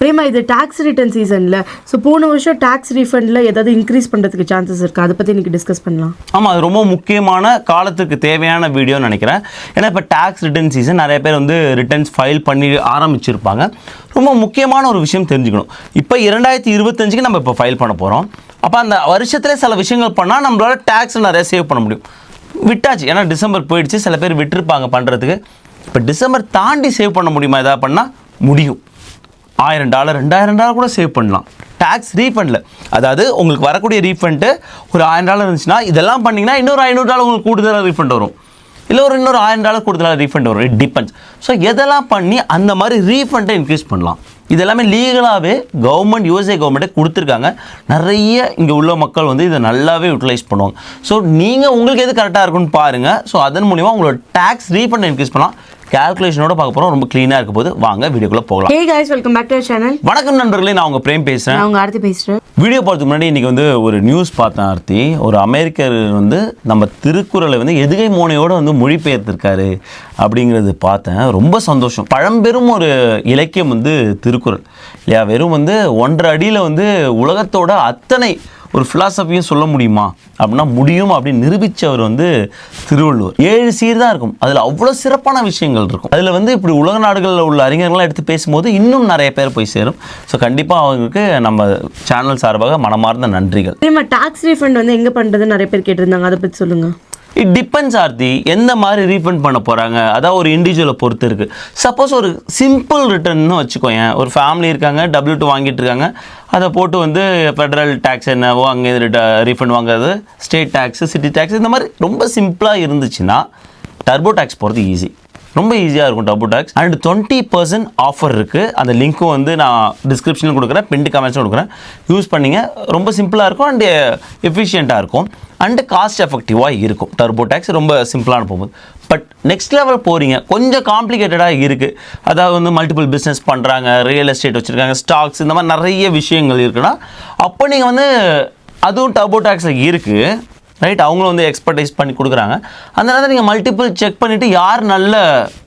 பிரேமா, இது tax return சீசன்ல so போன வருஷம் டாக்ஸ் ரீஃபண்டில் ஏதாவது இன்க்ரீஸ் பண்ணுறதுக்கு சான்சஸ் இருக்கா? அதை பற்றி இன்னைக்கு டிஸ்கஸ் பண்ணலாம். ஆமாம், அது ரொம்ப முக்கியமான காலத்துக்கு தேவையான வீடியோன்னு நினைக்கிறேன். ஏன்னா இப்போ டாக்ஸ் ரிட்டர்ன் சீசன், நிறைய பேர் வந்து ரிட்டர்ன்ஸ் ஃபைல் பண்ணி ஆரம்பிச்சிருப்பாங்க. ரொம்ப முக்கியமான ஒரு விஷயம் தெரிஞ்சுக்கணும். இப்போ 2025க்கு நம்ம இப்போ ஃபைல் பண்ண போகிறோம். அப்போ அந்த வருஷத்தில் சில விஷயங்கள் பண்ணால் நம்மளால டேக்ஸ் நிறைய சேவ் பண்ண முடியும். விட்டாச்சு, ஏன்னா டிசம்பர் போயிடுச்சு, சில பேர் விட்டுருப்பாங்க பண்ணுறதுக்கு. இப்போ டிசம்பர் தாண்டி சேவ் பண்ண முடியுமா? எதாவது பண்ணால் முடியும். $1000 $2000 கூட சேவ் பண்ணலாம் டேக்ஸ் ரீஃபண்டில். அதாவது உங்களுக்கு வரக்கூடிய ரீஃபண்டு ஒரு $1000 இருந்துச்சுன்னா இதெல்லாம் பண்ணிங்கன்னா இன்னொரு $500 உங்களுக்கு கூடுதலாக ரீஃபண்ட் வரும், இல்லை இன்னொரு $1000 கூடுதலாக ரீஃபண்ட் வரும். It depends. ஸோ எதெல்லாம் பண்ணி அந்த மாதிரி ரீஃபண்டை இன்க்ரீஸ் பண்ணலாம். இதெல்லாமே லீகலாகவே USA கவர்மெண்ட்டே கொடுத்துருக்காங்க. நிறைய இங்கே உள்ள மக்கள் வந்து இதை நல்லாவே யூட்டிலைஸ் பண்ணுவாங்க. ஸோ நீங்கள் உங்களுக்கு எது கரெக்டாக இருக்குன்னு பாருங்கள். ஸோ அதன் மூலிமா உங்களோட டேக்ஸ் ரீஃபண்டை இன்க்ரீஸ் பண்ணலாம். கால்குலேஷனோட பார்க்க போகிறோம். ரொம்ப க்ளீனாக இருக்க போது வாங்க வீடியோக்குள்ளே போகலாம். Hey guys, welcome back to our channel. வணக்கம் நண்பர்களே, நான் உங்கள் பிரேம் பேசுகிறேன். நான் உங்கள் ஆர்த்தி பேசுகிறேன். வீடியோ போகிறதுக்கு முன்னாடி இன்றைக்கி வந்து ஒரு நியூஸ் பார்த்தேன் ஆர்த்தி. ஒரு அமெரிக்கர் வந்து நம்ம திருக்குறளை வந்து எதுகை மோனையோடு வந்து மொழிபெயர்த்திருக்காரு அப்படிங்கிறது பார்த்தேன். ரொம்ப சந்தோஷம். பழம்பெரும் ஒரு இலக்கியம் வந்து திருக்குறள் இல்லையா? வெறும் வந்து 1.5 அடியில் வந்து உலகத்தோட அத்தனை ஒரு ஃபிலாசபியும் சொல்ல முடியுமா அப்படின்னா முடியும் அப்படின்னு நிரூபித்தவர் வந்து திருவள்ளுவர். 7 சீர் தான் இருக்கும், அதில் அவ்வளோ சிறப்பான விஷயங்கள் இருக்கும். அதில் வந்து இப்படி உலக நாடுகளில் உள்ள அறிஞர்கள்லாம் எடுத்து பேசும்போது இன்னும் நிறைய பேர் போய் சேரும். ஸோ கண்டிப்பாக அவங்களுக்கு நம்ம சேனல் சார்பாக மனமார்ந்த நன்றிகள். டாக்ஸ் ரீஃபண்ட் வந்து எங்கே பண்ணுறதுன்னு நிறைய பேர் கேட்டிருந்தாங்க, அதை பற்றி சொல்லுங்கள். இட் டிபெண்ட்ஸ் ஆர்த்தி, எந்த மாதிரி ரீஃபண்ட் பண்ண போகிறாங்க. அதாவது ஒரு இண்டிவிஜுவலை பொறுத்து இருக்குது. சப்போஸ் ஒரு சிம்பிள் ரிட்டர்ன்னு வச்சுக்கோங்க. ஒரு ஃபேமிலி இருக்காங்க, W2 வாங்கிட்டு இருக்காங்க, அதை போட்டு வந்து ஃபெடரல் டேக்ஸ் என்னவோ அங்கே ரீஃபண்ட் வாங்குறது, ஸ்டேட் டேக்ஸு, சிட்டி டேக்ஸ், இந்த மாதிரி ரொம்ப சிம்பிளாக இருந்துச்சுன்னா டர்போ டேக்ஸ் போகிறது ஈஸி, ரொம்ப ஈஸியாக இருக்கும் டர்போ டேக்ஸ். அண்ட் 20% ஆஃபர் இருக்குது. அந்த லிங்க்கும் வந்து நான் டிஸ்கிரிப்ஷனில் கொடுக்குறேன், பின்ட்டு கமெண்ட்ஸும் கொடுக்குறேன். யூஸ் பண்ணிங்க. ரொம்ப சிம்பிளாக இருக்கும் அண்டு எஃபிஷியண்ட்டாக இருக்கும் அண்டு காஸ்ட் எஃபெக்டிவாக இருக்கும். டர்போ டேக்ஸ் ரொம்ப சிம்பிளான போகும்போது. பட் நெக்ஸ்ட் லெவல் போகிறீங்க, கொஞ்சம் காம்ப்ளிகேட்டடாக இருக்குது. அதாவது வந்து மல்டிபிள் பிஸ்னஸ் பண்ணுறாங்க, ரியல் எஸ்டேட் வச்சுருக்காங்க, ஸ்டாக்ஸ், இந்த மாதிரி நிறைய விஷயங்கள் இருக்குன்னா அப்போ நீங்கள் வந்து அதுவும் டர்போ டேக்ஸில் இருக்குது, ரைட்? அவங்களும் வந்து எக்ஸ்பர்டைஸ் பண்ணி கொடுக்குறாங்க. அந்த நேரத்தில் நீங்கள் மல்டிபிள் செக் பண்ணிவிட்டு யார் நல்ல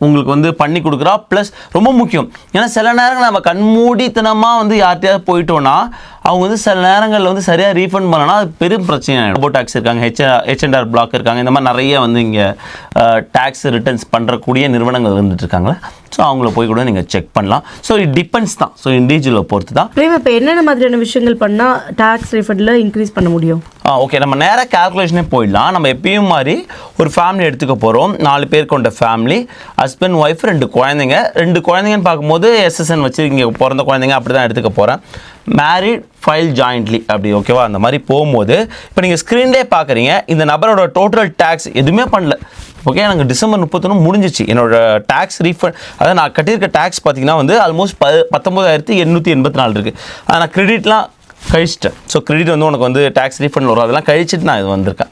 உங்களுக்கு வந்து பண்ணி கொடுக்குறா. ப்ளஸ் ரொம்ப முக்கியம், ஏன்னா சில நேரங்கள் நம்ம கண்மூடித்தனமாக வந்து யார்கிட்டயாவது போயிட்டோன்னா அவங்க வந்து சில நேரங்களில் வந்து சரியாக ரீஃபண்ட் பண்ணனா அது பெரும் பிரச்சனை. டர்போ டேக்ஸ் இருக்காங்க, H&R பிளாக் இருக்காங்க, இந்த மாதிரி நிறைய வந்து இங்கே டேக்ஸ் ரிட்டர்ன்ஸ் பண்ணுறக்கூடிய நிறுவனங்கள் இருந்துட்டு இருக்காங்களே. ஸோ அவங்கள போய் கூட நீங்கள் செக் பண்ணலாம். ஸோ இட் டிபெண்ட்ஸ் தான். ஸோ இண்டிவிஜுவலை பொறுத்து தான். இப்போ என்னென்ன மாதிரியான விஷயங்கள் பண்ணால் டேக்ஸ் ரீஃபண்டில் இன்க்ரீஸ் பண்ண முடியும்? ஓகே, நம்ம நேராக கால்குலேஷனே போயிடலாம். நம்ம எப்பயும் மாதிரி ஒரு ஃபேமிலி எடுத்துக்க போகிறோம். 4 பேர் கொண்ட ஃபேமிலி, ஹஸ்பண்ட், ஒய்ஃப், 2 குழந்தைங்க. 2 குழந்தைங்கன்னு பார்க்கும்போது SSN வச்சு இங்கே பிறந்த குழந்தைங்க அப்படி தான் எடுத்துக்க போகிறேன். மேரிட், ஃபைல் ஜாயிண்ட்லி அப்படி, ஓகேவா? அந்த மாதிரி போகும்போது இப்போ நீங்கள் ஸ்க்ரீன்லேயே பார்க்குறீங்க, இந்த நபரோட டோட்டல் டேக்ஸ் எதுவுமே பண்ணல. ஓகே, எனக்கு டிசம்பர் 31 முடிஞ்சிச்சு என்னோட டேக்ஸ் ரீஃபண்ட். அதாவது நான் கட்டியிருக்க டேக்ஸ் பார்த்தீங்கன்னா வந்து ஆல்மோஸ்ட் 19,884 இருக்குது. அதை நான் கிரெடிட்லாம் கழிச்சிட்டேன். ஸோ கிரெடிட் வந்து உனக்கு வந்து டேக்ஸ் ரீஃபண்ட் வரும், அதெல்லாம் கழிச்சிட்டு நான் இது வந்திருக்கேன்.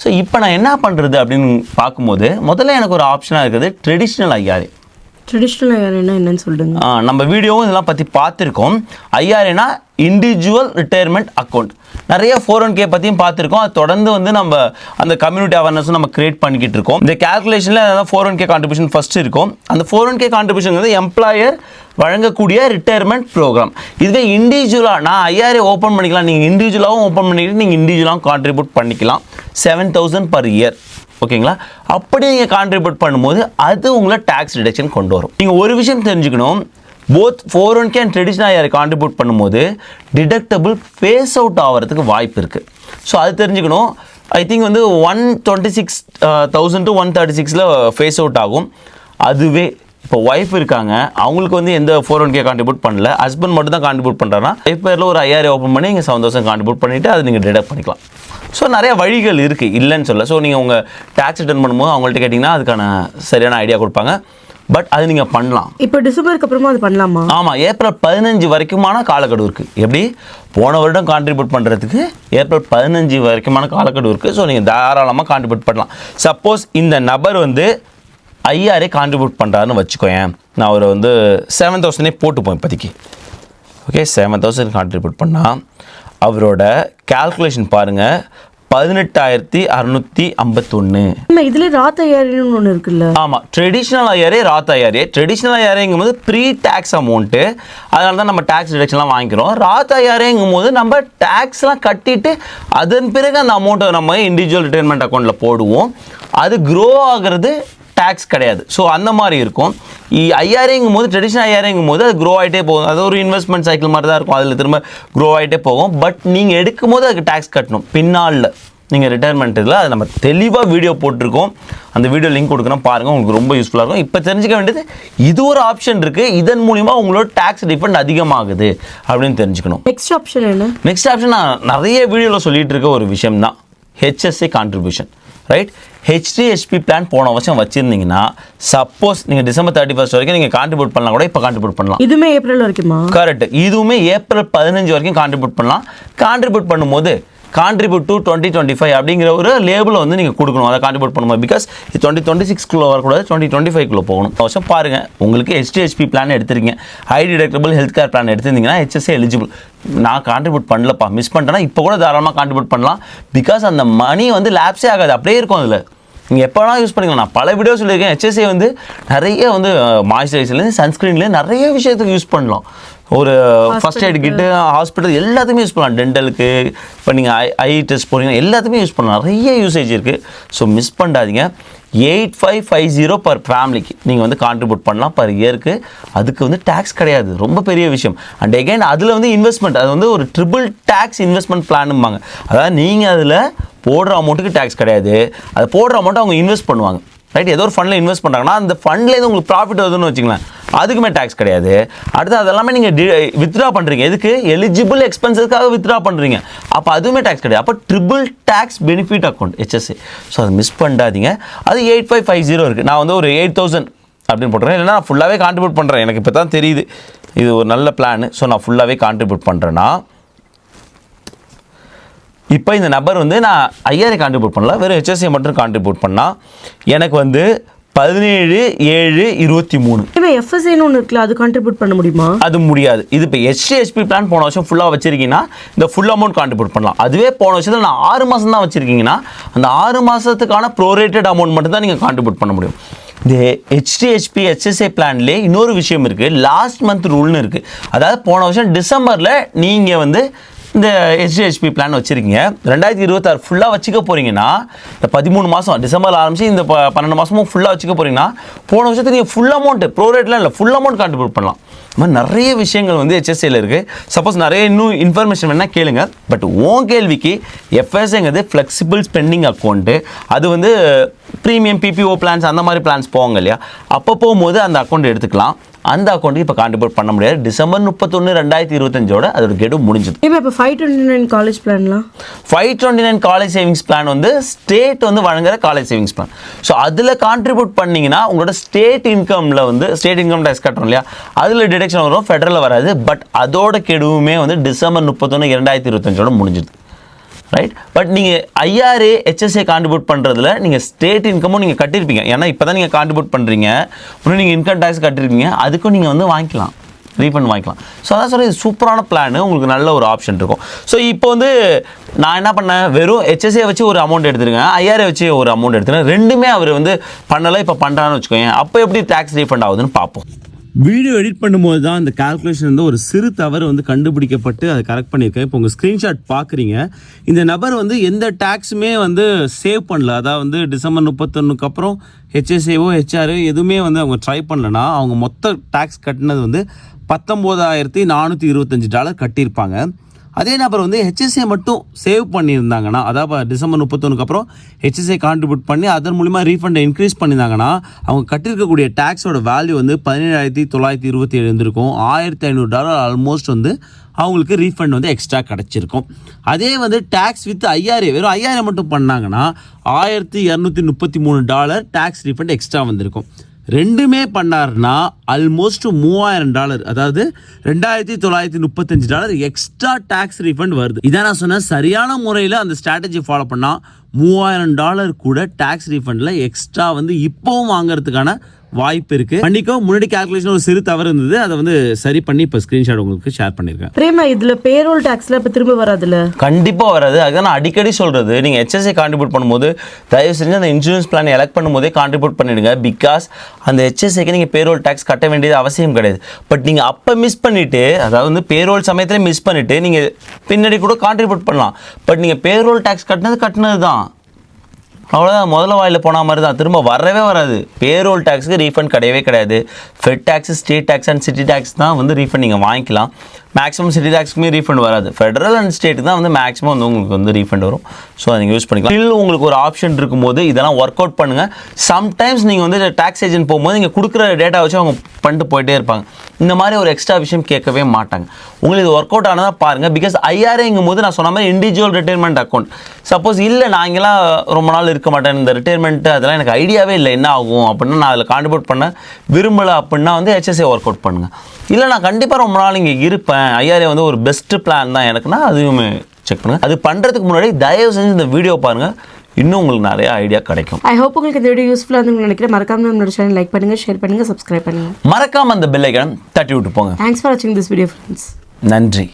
ஸோ இப்போ நான் என்ன பண்ணுறது அப்படின்னு பார்க்கும்போது முதல்ல எனக்கு ஒரு ஆப்ஷனாக இருக்குது ட்ரெடிஷ்னல் IRA. ட்ரெடிஷ்னல் ஐஆர்ஏனா என்னன்னு சொல்லுங்க. நம்ம வீடியோவும் இதெல்லாம் பற்றி பார்த்துருக்கோம். IRAனா இண்டிவிஜுவல் ரிட்டையர்மெண்ட் அக்கௌண்ட். நிறைய 401k பற்றியும் பார்த்துருக்கோம். அது தொடர்ந்து வந்து நம்ம அந்த கம்யூனிட்டி அவேர்னஸும் நம்ம கிரியேட் பண்ணிக்கிட்டு இருக்கோம். இந்த கேல்குலேஷனில் அதாவது 401k கான்ட்ரிபியூஷன் ஃபஸ்ட்டு இருக்கும். அந்த 401k கான்ட்ரிபியூஷன் வந்து எம்ப்ளாயர் வழங்கக்கூடிய ரிட்டையர்மெண்ட் ப்ரோக்ராம். இதுவே இண்டிவிஜுவலாக நான் IRA ஓப்பன் பண்ணிக்கலாம், நீங்கள் இண்டிவிஜுவலாகவும் ஓப்பன் பண்ணிக்கிட்டு நீங்கள் இண்டிவிஜுவலாகவும் கான்ட்ரிபியூட் பண்ணிக்கலாம். 7,000 per year. ஓகேங்களா? அப்படி நீங்கள் கான்ட்ரிபியூட் பண்ணும்போது அது உங்களை டேக்ஸ் டிடக்ஷன் கொண்டு வரும். நீங்கள் ஒரு விஷயம் தெரிஞ்சுக்கணும், both 401k and traditional IRA contribute பண்ணும்போது டிடக்டபிள் ஃபேஸ் அவுட் ஆகிறதுக்கு வாய்ப்பு இருக்குது. ஸோ அது தெரிஞ்சுக்கணும். ஐ திங்க் வந்து 126,000 to 136 ஃபேஸ் அவுட் ஆகும். அதுவே இப்போ ஒய்ஃப் இருக்காங்க, அவங்களுக்கு வந்து எந்த 401k கான்ட்ரிபியூட் பண்ணல, ஹஸ்பண்ட் மட்டும் தான் கான்ட்ரிபியூட் பண்ணுறாருன்னா ஒய்ஃப் பேரில் ஒரு IRA ஓப்பன் பண்ணி நீங்கள் 7,000 கான்ட்ரிபியூட் பண்ணிவிட்டு அதை நீங்கள் டிடக்ட் பண்ணிக்கலாம். ஸோ நிறைய வழிகள் இருக்குது, இல்லைன்னு சொல்ல. ஸோ நீங்கள் உங்கள் டேக்ஸ் ரிட்டர்ன் பண்ணும்போது அவங்கள்ட்ட கேட்டிங்கன்னா அதுக்கான சரியான ஐடியா கொடுப்பாங்க. பட் அது நீங்கள் பண்ணலாம். இப்போ டிசம்பருக்கு அப்புறமா அது பண்ணலாமா? ஆமாம், ஏப்ரல் 15 வரைக்குமான காலக்கெடு இருக்குது. எப்படி போன வருடம் கான்ட்ரிபியூட் பண்ணுறதுக்கு ஏப்ரல் 15 வரைக்குமான காலக்கெடு இருக்குது. ஸோ நீங்கள் தாராளமாக கான்ட்ரிபியூட் பண்ணலாம். சப்போஸ் இந்த நபர் வந்து IRA கான்ட்ரிபியூட் பண்ணுறாருன்னு வச்சுக்கோயேன், நான் ஒரு வந்து 7,000 போட்டுப்போம் இப்போதைக்கு. ஓகே, 7,000 கான்ட்ரிபியூட் பண்ணால் அவரோட கால்குலேஷன் பாருங்கள், 18,651. இதுல ராத் ஐஆர்ஏன்னு ஒன்று இருக்குல்ல? ஆமாம், ட்ரெடிஷ்னல் ஐஆர்ஏ, ராத் ஐஆர்ஏ. ட்ரெடிஷ்னல் ஐஆர்ஏங்கும் போது ப்ரீ டேக்ஸ் அமௌண்ட்டு, அதனால தான் நம்ம டேக்ஸ் டிடக்ஷன்லாம் வாங்கிக்கிறோம். ராத் ஐஆர்ஏங்கும் போது நம்ம டேக்ஸ்லாம் கட்டிட்டு அதன் பிறகு அந்த அமௌண்ட்டை நம்ம இண்டிவிஜுவல் ரிட்டைர்மெண்ட் அக்கௌண்ட்டில் போடுவோம். அது க்ரோ ஆகிறது டேக்ஸ் கிடையாது. ஸோ அந்த மாதிரி இருக்கும். ஐஆர்ஏங்கும் போது, ட்ரெடிஷ்னல் ஐஆர்ஏங்கும் போது அது க்ரோ ஆகிட்டே போகும். அது ஒரு இன்வெஸ்ட்மெண்ட் சைக்கிள் மாதிரி தான் இருக்கும். அதில் திரும்ப க்ரோ ஆகிட்டே போகும். பட் நீங்கள் எடுக்கும் போது அதுக்கு டேக்ஸ் கட்டணும். பின்னால் நீங்கள் ரிட்டைர்மெண்ட் இதில் அது நம்ம தெளிவாக வீடியோ போட்டிருக்கோம். அந்த வீடியோ லிங்க் கொடுக்குறோம், பாருங்கள். உங்களுக்கு ரொம்ப யூஸ்ஃபுல்லாக இருக்கும். இப்போ தெரிஞ்சுக்க வேண்டியது இது ஒரு ஆப்ஷன் இருக்குது. இதன் மூலிமா உங்களோட டேக்ஸ் ரீஃபண்ட் அதிகமாகுது அப்படின்னு தெரிஞ்சுக்கணும். நெக்ஸ்ட் ஆப்ஷன் என்ன? நெக்ஸ்ட் ஆப்ஷன் நான் நிறைய வீடியோவில் சொல்லிட்டு இருக்க ஒரு விஷயம் தான் HSA contribution. Right, HDHP plan போன வருஷம் வச்சுருந்தீங்கன்னா, சப்போஸ் நீங்கள் December 31 வரைக்கும் நீங்கள் கான்ட்ரிபியூட் பண்ணலாம், கூட இப்போ கான்ட்ரிபியூட் பண்ணலாம். இதுவுமே ஏப்ரல் வரைக்குமா? கரெக்ட். இதுவுமே ஏப்ரல் 15 வரைக்கும் கான்ட்ரிபியூட் பண்ணலாம். கான்ட்ரிபியூட் பண்ணும்போது கான்ட்ரிபியூட் டு 2025 அப்படிங்கிற ஒரு லேபிளை வந்து நீங்கள் கொடுக்கணும். அதை கான்ட்ரிபியூட் பண்ணும்போது, பிகாஸ் இது 2026 வரக்கூடாது, 2025 போகணும். வருஷம் பாருங்கள், உங்களுக்கு HDHP பிளான் எடுத்துருக்கீங்க, high deductible health care plan எடுத்திருந்தீங்கன்னா HSA எலிஜிபிள். நான் கான்ட்ரிபியூட் பண்ணலப்பா, மிஸ் பண்ணிட்டேன்னா இப்போ கூட தாராளமாக கான்ட்ரிபியூட் பண்ணலாம். பிகாஸ் அந்த மணி வந்து லேப்ஸே ஆகாது, அப்படியே இருக்கும். அதில் நீங்கள் எப்போனா யூஸ் பண்ணிக்கலாம். நான் பல வீடியோ சொல்லியிருக்கேன். HSA வந்து நிறைய வந்து மாய்ஸ்சரைசர்லேருந்து சன்ஸ்க்ரீன்லேருந்து நிறைய விஷயத்துக்கு யூஸ் பண்ணலாம். ஒரு ஃபஸ்ட் எய்ட் கிட்டு, ஹாஸ்பிட்டல் எல்லாத்துக்குமே யூஸ் பண்ணலாம். டென்டலுக்கு, இப்போ நீங்கள் ஐ டெஸ்ட் போகிறீங்கன்னா எல்லாத்துக்குமே யூஸ் பண்ணலாம். நிறைய யூசேஜ் இருக்குது. ஸோ மிஸ் பண்ணாதீங்க. 8550 பர் ஃபேமிலிக்கு நீங்கள் வந்து கான்ட்ரிபியூட் பண்ணலாம் பர் இயருக்கு. அதுக்கு வந்து டேக்ஸ் கிடையாது, ரொம்ப பெரிய விஷயம். அண்ட் எகைன் அதில் வந்து இன்வெஸ்ட்மெண்ட், அது வந்து ஒரு ட்ரிபிள் டேக்ஸ் இன்வெஸ்ட்மெண்ட் பிளானும்பாங்க. அதாவது நீங்கள் அதில் போடுற அமௌண்ட்டுக்கு டேக்ஸ் கிடையாது, அது போடுற அமௌண்ட்டை அவங்க இன்வெஸ்ட் பண்ணுவாங்க. ரைட், ஏதோ ஒரு ஃபண்டில் இன்வெஸ்ட் பண்ணுறாங்கன்னா அந்த ஃபண்ட்லேருந்து உங்களுக்கு ப்ராஃபிட் வருதுன்னு வச்சுங்களேன், அதுக்குமே டேக்ஸ் கிடையாது. அடுத்து அதெல்லாமே நீங்கள் வித்ட்ரா பண்ணுறீங்க, எதுக்கு? எலிஜிபிள் எக்ஸ்பென்சஸ்க்காக வித்ட்ரா பண்ணுறீங்க. அப்போ அதுவுமே டேக்ஸ் கிடையாது. அப்போ triple tax benefit account HSA. So அதை மிஸ் பண்ணாதீங்க. அது 8550 இருக்குது. நான் வந்து ஒரு 8000 அப்படின்னு போட்டுறேன். இல்லைனா நான் ஃபுல்லாகவே கான்ட்ரிபியூட் பண்ணுறேன். எனக்கு இப்போ தான் தெரியுது இது ஒரு நல்ல பிளான். ஸோ நான் ஃபுல்லாகவே கான்ட்ரிபியூட் பண்ணுறேன்னா, இப்போ இந்த நபர் வந்து நான் ஐஆர்ஏ கான்ட்ரிபியூட் பண்ணல, வெறும் HSA மட்டும் கான்ட்ரிபியூட் பண்ணால் எனக்கு வந்து 17,723. FSAன்னு ஒன்று இருக்குல்ல, அது கான்ட்ரிபியூட் பண்ண முடியுமா? அது முடியாது. இது இப்போ HDHP பிளான் போன வருஷம் ஃபுல்லாக வச்சிருக்கீங்கன்னா இந்த ஃபுல் அமௌண்ட் கான்ட்ரிபியூட் பண்ணலாம். அதுவே போன வருஷத்தில் நான் 6 மாதம் தான் வச்சுருக்கீங்கன்னா அந்த 6 மாதத்துக்கான ப்ரோரேட்டட் அமௌண்ட் மட்டும் தான் நீங்கள் கான்ட்ரிபியூட் பண்ண முடியும். இந்த HDHP HSA பிளான்லேயே இன்னொரு விஷயம் இருக்குது, லாஸ்ட் மந்த் ரூல்னு இருக்குது. அதாவது போன வருஷம் டிசம்பரில் நீங்கள் வந்து இந்த HDHP பிளான் வச்சுருக்கீங்க, 2026 ஃபுல்லாக வச்சுக்க போகிறீங்கன்னா, இந்த 13 மாதம் டிசம்பரில் ஆரம்பிச்சு இந்த 12 மாதமும் ஃபுல்லாக வச்சுக்க போகிறீங்கன்னா, போன வருஷத்துக்கு நீங்கள் ஃபுல் அமௌண்ட்டு ப்ரோரேட்லாம் இல்லை, ஃபுல் அமௌண்ட் கான்ட்ரிபியூட் பண்ணலாம். இந்த மாதிரி நிறைய விஷயங்கள் வந்து HSAயில் இருக்குது. சப்போஸ் நிறைய இன்னும் இன்ஃபர்மேஷன் வேணால் கேளுங்க. பட் உன் கேள்விக்கு FSAங்கிறது ஃப்ளெக்சிபிள் ஸ்பெண்டிங் அக்கௌண்ட்டு. அது வந்து ப்ரீமியம் PPO பிளான்ஸ் அந்த மாதிரி பிளான்ஸ் போவாங்க இல்லையா, அப்போ போகும்போது அந்த அக்கௌண்ட் எடுத்துக்கலாம். அந்த அக்கௌண்ட்டுக்கு இப்போ கான்ட்ரிபியூட் பண்ண முடியாது. December 31, 2025 அதோட கெடு முடிஞ்சது. இப்போ 529 காலேஜ் பிளான்லாம், 529 காலேஜ் சேவிங்ஸ் பிளான் வந்து ஸ்டேட் வந்து வழங்குற காலேஜ் சேவிங்ஸ் பிளான். ஸோ அதில் கான்ட்ரிபியூட் பண்ணிங்கன்னா உங்களோட ஸ்டேட் இன்கமில் வந்து ஸ்டேட் இன்கம் டேக்ஸ் கட்டுறோம் இல்லையா, அதில் டிடக்ஷன் வரும், ஃபெடரலில் வராது. பட் அதோட கெடுவுமே வந்து December 31, 2025 முடிஞ்சுது. ரைட், பட் நீங்கள் ஐஆர்ஏ HSA கான்ட்ரிபியூட் பண்ணுறதுல நீங்கள் ஸ்டேட் இன்கமும் நீங்கள் கட்டியிருப்பீங்க. ஏன்னா இப்போ தான் நீங்கள் கான்ட்ரிபியூட் பண்ணுறீங்க, இன்னும் நீங்கள் இன்கம் டேக்ஸ் கட்டியிருப்பீங்க, அதுக்கும் நீங்கள் வந்து வாங்கிக்கலாம், ரீஃபண்ட் வாங்கிக்கலாம். ஸோ அதான் சொல்ல, இது சூப்பரான பிளான், உங்களுக்கு நல்ல ஒரு ஆப்ஷன் இருக்கும். ஸோ இப்போ வந்து நான் என்ன பண்ணேன், வெறும் HSA வச்சு ஒரு அமௌண்ட் எடுத்துருக்கேன், ஐஆர்ஏ வச்சு ஒரு அமௌண்ட் எடுத்துருக்கேன். ரெண்டுமே அவர் வந்து பண்ணலை, இப்போ பண்ணுறான்னு வச்சுக்கோங்க. அப்போ எப்படி டேக்ஸ் ரீஃபண்ட் ஆகுதுன்னு பார்ப்போம். வீடியோ எடிட் பண்ணும்போது தான் அந்த கால்குலேஷன் வந்து ஒரு சிறு தவறு வந்து கண்டுபிடிக்கப்பட்டு அதை கரெக்ட் பண்ணியிருக்கேன். இப்போ உங்கள் ஸ்க்ரீன்ஷாட் பார்க்குறீங்க. இந்த நபர் வந்து எந்த டேக்ஸுமே வந்து சேவ் பண்ணல. அதாவது வந்து December 31 அப்புறம் HSAவோ HRO எதுவுமே வந்து அவங்க ட்ரை பண்ணலன்னா அவங்க மொத்த டேக்ஸ் கட்டினது வந்து $19,425 கட்டியிருப்பாங்க. அதே நபர் வந்து HSA மட்டும் சேவ் பண்ணியிருந்தாங்கன்னா, அதாவது December 31 அப்புறம் HSA கான்ட்ரிபியூட் பண்ணி அதன் மூலிமா ரீஃபண்டை இன்க்ரீஸ் பண்ணியிருந்தாங்கன்னா அவங்க கட்டியிருக்கக்கூடிய டேக்ஸோட வேல்யூ வந்து 17,927 இருந்திருக்கும். $1,500 ஆல்மோஸ்ட் வந்து அவங்களுக்கு ரீஃபண்ட் வந்து எக்ஸ்ட்ரா கிடச்சிருக்கும். அதே வந்து டேக்ஸ் வித் ஐஆர்ஏ, வெறும் ஐஆர்ஏ மட்டும் பண்ணாங்கன்னா $1,233 டேக்ஸ் ரீஃபண்ட் எக்ஸ்ட்ரா வந்திருக்கும். ரெண்டுமே பண்ணார்னா ஆல்மோஸ்ட் $3,000, அதாவது $2,935 எக்ஸ்ட்ரா டேக்ஸ் ரீஃபண்ட் வருது. இதான் நான் சொன்னேன், சரியான முறையில் அந்த ஸ்ட்ராட்டஜி ஃபாலோ பண்ணால் $3,000 கூட டேக்ஸ் ரீஃபண்டில் எக்ஸ்ட்ரா வந்து இப்போவும் வாங்கிறதுக்கான வாய்ப்பு இருக்கு. பண்ணிக்கோ. முன்னாடி கால்குலேஷன் ஒரு சிறு தவறு இருந்தது, அதை வந்து சரி பண்ணி இப்போ ஸ்கிரீன்ஷாட் உங்களுக்கு ஷேர் பண்ணிருக்கேன். பிரேமா, இதுல பேரோல் டாக்ஸ்ல இப்ப திரும்ப வராதுல்ல? கண்டிப்பா வராது. அதுதான் நான் அடிக்கடி சொல்றது, நீங்க HSA கான்ட்ரிபியூட் பண்ணும்போது தயவு செஞ்சு அந்த இன்சூரன்ஸ் பிளான் எலெக்ட் பண்ணும்போதே கான்ட்ரிபியூட் பண்ணிடுங்க. பிகாஸ் அந்த HSAக்கு நீங்க பேரோல் டாக்ஸ் கட்ட வேண்டியது அவசியம் கிடையாது. பட் நீங்க அப்ப மிஸ் பண்ணிட்டு, அதாவது வந்து பேரோல் சமயத்துல மிஸ் பண்ணிட்டு நீங்க பின்னாடி கூட கான்ட்ரிபியூட் பண்ணலாம். பட் நீங்க பேரோல் டாக்ஸ் கட்டினது தான், அவ்வளோதான். முதல்ல வாயில் போன மாதிரி தான், திரும்ப வரவே வராது. பேரோல் டேக்ஸுக்கு ரீஃபண்ட் கிடையவே கிடையாது. Fed tax, state tax and city tax தான் வந்து ரீஃபண்ட் நீங்கள் வாங்கிக்கலாம். மேக்ஸிமம் சிட்டி டேக்ஸுக்குமே ரீஃபண்ட் வராது. ஃபெடரல் அண்ட் ஸ்டேட்டுக்கு தான் வந்து மேக்ஸிமம் வந்து உங்களுக்கு வந்து ரீஃபண்ட் வரும். ஸோ அதை நீங்கள் யூஸ் பண்ணிக்கலாம். ஸ்டில் உங்களுக்கு ஒரு ஆப்ஷன் இருக்கும்போது இதெல்லாம் ஒர்க் அவுட் பண்ணுங்கள். சம்டைம்ஸ் நீங்கள் வந்து டேக்ஸ் ஏஜென்ட் போகும்போது நீங்கள் கொடுக்குற டேட்டா வச்சு அவங்க பண்ணிட்டு போயிட்டே இருப்பாங்க. இந்த மாதிரி ஒரு எக்ஸ்ட்ரா விஷயம் கேட்கவே மாட்டாங்க. உங்களுக்கு இது ஒர்க் அவுட் ஆனதாக பாருங்கள். பிகாஸ் IRAங்கும் போது நான் சொன்ன மாதிரி இண்டிவிஜுவல் ரிட்டைர்மெண்ட் அக்கௌண்ட். சப்போஸ் இல்லை நாங்களாம் ரொம்ப நாள் இருக்க மாட்டேன், இந்த ரிட்டைர்மெண்ட் அதெல்லாம் எனக்கு ஐடியாவே இல்லை என்ன ஆகும் அப்படின்னா, நான் அதில் கான்ட்ரிபியூட் பண்ண விரும்பலை அப்படின்னா வந்து HSA ஒர்க் அவுட் பண்ணுங்கள். இல்லை நான் கண்டிப்பாக ரொம்ப நாள் இங்கே இருப்பேன், IRA வந்து ஒரு பெஸ்ட்டு பிளான் தான் எனக்குன்னா அதையுமே செக் பண்ணுங்கள். அது பண்ணுறதுக்கு முன்னாடி தயவு செஞ்சு இந்த வீடியோ பாருங்கள், இன்னும் உங்களுக்கு நிறைய ஐடியா கிடைக்கும். ஐ ஹோப் உங்களுக்கு இந்த வீடியோ யூஸ்ஃபுல்லாக இருந்து நினைக்கிறேன். மறக்காம நம்மளோட சேனல் லைக் பண்ணுங்க, ஷேர் பண்ணுங்க, சப்ஸ்கிரைப் பண்ணுங்க. மறக்காம அந்த பெல் ஐகான் தட்டி விட்டு போங்க. தேங்க்ஸ் ஃபார் வாட்சிங் திஸ் வீடியோ ஃப்ரெண்ட்ஸ். நன்றி.